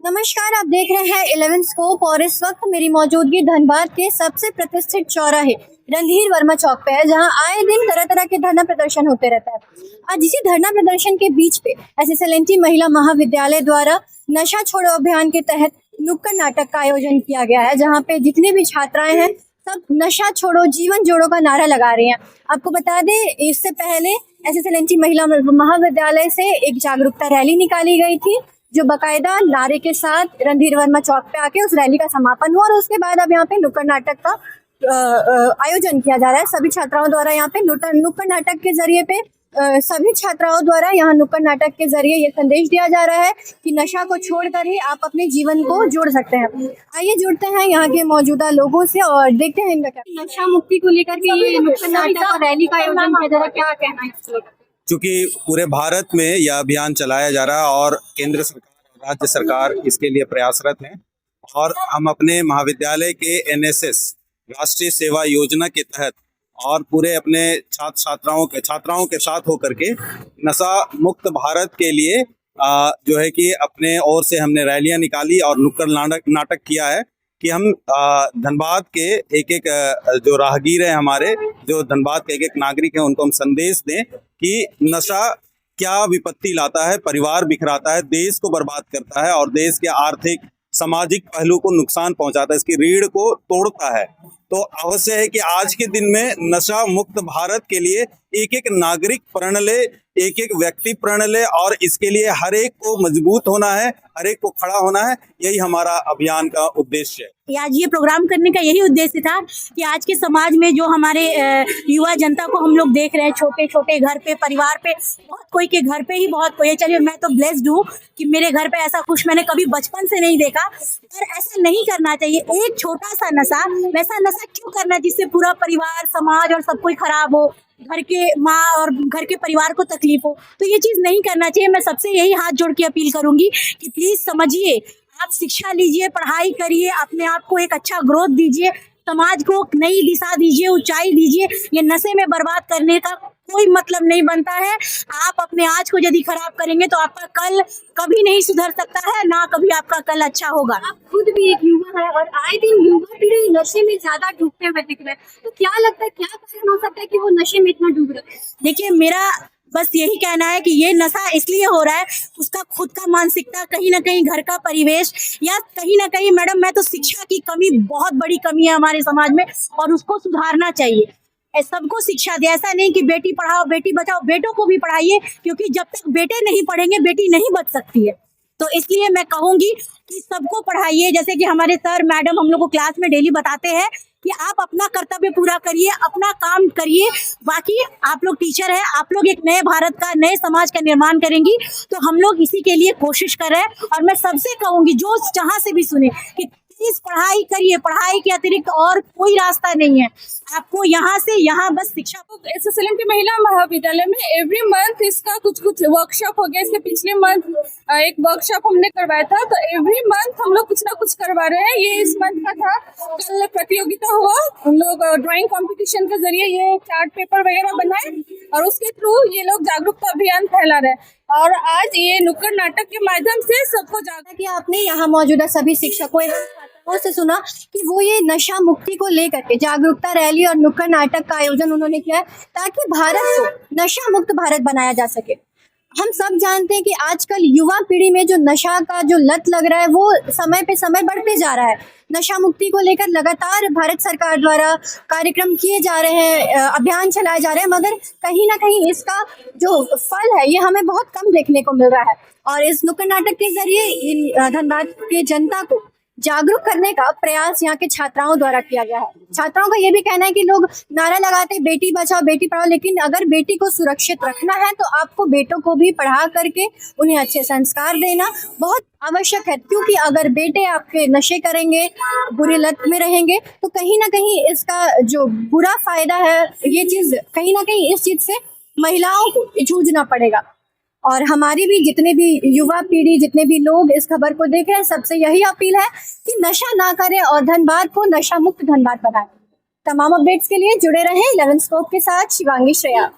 नमस्कार, आप देख रहे हैं 11 स्कोप और इस वक्त मेरी मौजूदगी धनबाद के सबसे प्रतिष्ठित चौराहे रणधीर वर्मा चौक पे है, जहां आए दिन तरह तरह के धरना प्रदर्शन होते रहता है। आज इसी धरना प्रदर्शन के बीच पे SSLNT महिला महाविद्यालय द्वारा नशा छोड़ो अभियान के तहत नुक्कड़ नाटक का आयोजन किया गया है, जहाँ पे जितने भी छात्राएं हैं सब नशा छोड़ो जीवन जोड़ो का नारा लगा रही हैं। आपको बता दें, इससे पहले SSLNT महिला महाविद्यालय से एक जागरूकता रैली निकाली गई थी, जो बकायदा नारे के साथ रणधीर वर्मा चौक पे आके उस रैली का समापन हुआ और उसके बाद अब यहाँ पे नुक्कड़ नाटक का आयोजन किया जा रहा है। सभी छात्राओं द्वारा यहाँ पे नुक्कड़ नाटक के जरिए पे सभी छात्राओं द्वारा यहाँ नुक्कड़ नाटक के जरिए ये संदेश दिया जा रहा है कि नशा को छोड़कर ही आप अपने जीवन को जोड़ सकते हैं। आइए जुड़ते हैं यहाँ के मौजूदा लोगों से और देखते हैं इनका क्या नशा मुक्ति को लेकर के ये नुक्कड़ नाटक और रैली का आयोजन किया जा रहा है, क्या कहना है? चूंकि पूरे भारत में यह अभियान चलाया जा रहा है और केंद्र सरकार और राज्य सरकार इसके लिए प्रयासरत हैं और हम अपने महाविद्यालय के NSS राष्ट्रीय सेवा योजना के तहत और पूरे अपने छात्राओं के साथ होकर के नशा मुक्त भारत के लिए जो है कि अपने ओर से हमने रैलियां निकाली और नुक्कड़ नाटक किया है कि हम धनबाद के एक जो राहगीर हैं, हमारे जो धनबाद के एक नागरिक हैं, उनको हम संदेश दें कि नशा क्या विपत्ति लाता है, परिवार बिखराता है, देश को बर्बाद करता है और देश के आर्थिक सामाजिक पहलू को नुकसान पहुंचाता है, इसकी रीढ़ को तोड़ता है। तो अवश्य है कि आज के दिन में नशा मुक्त भारत के लिए एक एक नागरिक प्रण ले, एक एक व्यक्ति प्रण ले और इसके लिए हर एक को मजबूत होना है, हर एक को खड़ा होना है। यही हमारा अभियान का उद्देश्य है। आज ये प्रोग्राम करने का यही उद्देश्य था कि आज के समाज में जो हमारे युवा जनता को हम लोग देख रहे हैं, छोटे छोटे घर पे, परिवार पे, बहुत कोई के घर पे ही बहुत कोई है। चलिए, मैं तो ब्लेस्ड हूँ कि मेरे घर पे ऐसा कुछ मैंने कभी बचपन से नहीं देखा, पर ऐसा नहीं करना चाहिए। एक छोटा सा नशा, वैसा नशा क्यों करना जिससे पूरा परिवार, समाज और सब कोई खराब हो, घर के माँ और घर के परिवार को तकलीफ हो। तो ये चीज नहीं करना चाहिए। मैं सबसे यही हाथ जोड़ के अपील करूंगी कि प्लीज समझिए, आप शिक्षा लीजिए, पढ़ाई करिए, अपने आप को एक अच्छा ग्रोथ दीजिए, समाज को नई दिशा दीजिए, ऊंचाई दीजिए। ये नशे में बर्बाद करने का कोई मतलब नहीं बनता है। आप अपने आज को यदि खराब करेंगे तो आपका कल कभी नहीं सुधर सकता है, ना कभी आपका कल अच्छा होगा। आप खुद भी एक युवा है और आए दिन युवा पीढ़ी नशे में ज्यादा डूबते हुए दिख रहे हैं, तो क्या लगता है, क्या कारण हो सकता है कि वो नशे में इतना डूब रहे हैं? देखिए, मेरा बस यही कहना है कि ये नशा इसलिए हो रहा है, उसका खुद का मानसिकता, कहीं ना कहीं घर का परिवेश, या कहीं ना कहीं मैडम मैं तो शिक्षा की कमी, बहुत बड़ी कमी है हमारे समाज में और उसको सुधारना चाहिए। सबको शिक्षा दे, ऐसा नहीं कि बेटी पढ़ाओ बेटी बचाओ, बेटों को भी पढ़ाइए, क्योंकि जब तक बेटे नहीं पढ़ेंगे बेटी नहीं बच सकती है। तो इसलिए मैं कहूंगी कि सबको पढ़ाइए, जैसे कि हमारे सर मैडम हम लोग को क्लास में डेली बताते हैं कि आप अपना कर्तव्य पूरा करिए, अपना काम करिए, बाकी आप लोग टीचर हैं, आप लोग एक नए भारत का, नए समाज का निर्माण करेंगी। तो हम लोग इसी के लिए कोशिश कर रहे हैं और मैं सबसे कहूंगी जो जहां से भी सुने कि प्लीज पढ़ाई करिए, पढ़ाई के अतिरिक्त और कोई रास्ता नहीं है आपको, यहाँ से यहाँ बस शिक्षा। SSLNT महिला महाविद्यालय में एवरी मंथ इसका कुछ वर्कशॉप हो गया। इसके पिछले मंथ एक वर्कशॉप हमने करवाया था, तो एवरी मंथ हम लोग कुछ ना कुछ करवा रहे हैं। ये इस मंथ का था। कल प्रतियोगिता हुआ, हम लोग ड्राइंग कंपटीशन के जरिए ये चार्ट पेपर वगैरह बनाए और उसके थ्रू ये लोग जागरूकता अभियान फैला रहे हैं। और आज ये नुक्कड़ नाटक के माध्यम से सबको जागरूक कि आपने यहाँ मौजूदा सभी शिक्षकों एवं छात्राओं से सुना कि वो ये नशा मुक्ति को लेकर के जागरूकता रैली और नुक्कड़ नाटक का आयोजन उन्होंने किया है, ताकि भारत को नशा मुक्त भारत बनाया जा सके। हम सब जानते हैं कि आजकल युवा पीढ़ी में जो नशा का जो लत लग रहा है वो समय पे समय बढ़ते जा रहा है। नशा मुक्ति को लेकर लगातार भारत सरकार द्वारा कार्यक्रम किए जा रहे हैं, अभियान चलाए जा रहे हैं, मगर कहीं ना कहीं इसका जो फल है ये हमें बहुत कम देखने को मिल रहा है। और इस नुक्कड़ नाटक के जरिए इन धनबाद के जनता को जागरूक करने का प्रयास यहाँ के छात्राओं द्वारा किया गया है। छात्राओं का ये भी कहना है कि लोग नारा लगाते हैं बेटी बचाओ बेटी पढ़ाओ, लेकिन अगर बेटी को सुरक्षित रखना है तो आपको बेटों को भी पढ़ा करके उन्हें अच्छे संस्कार देना बहुत आवश्यक है। क्योंकि अगर बेटे आपके नशे करेंगे, बुरी लत में रहेंगे, तो कहीं ना कहीं इसका जो बुरा फायदा है, ये चीज कहीं ना कहीं इस चीज से महिलाओं को जूझना पड़ेगा। और हमारी भी जितने भी युवा पीढ़ी, जितने भी लोग इस खबर को देख रहे हैं, सबसे यही अपील है कि नशा ना करें और धनबाद को नशा मुक्त धनबाद बनाएं। तमाम अपडेट्स के लिए जुड़े रहें 11 स्कोप के साथ। शिवांगी श्रेया।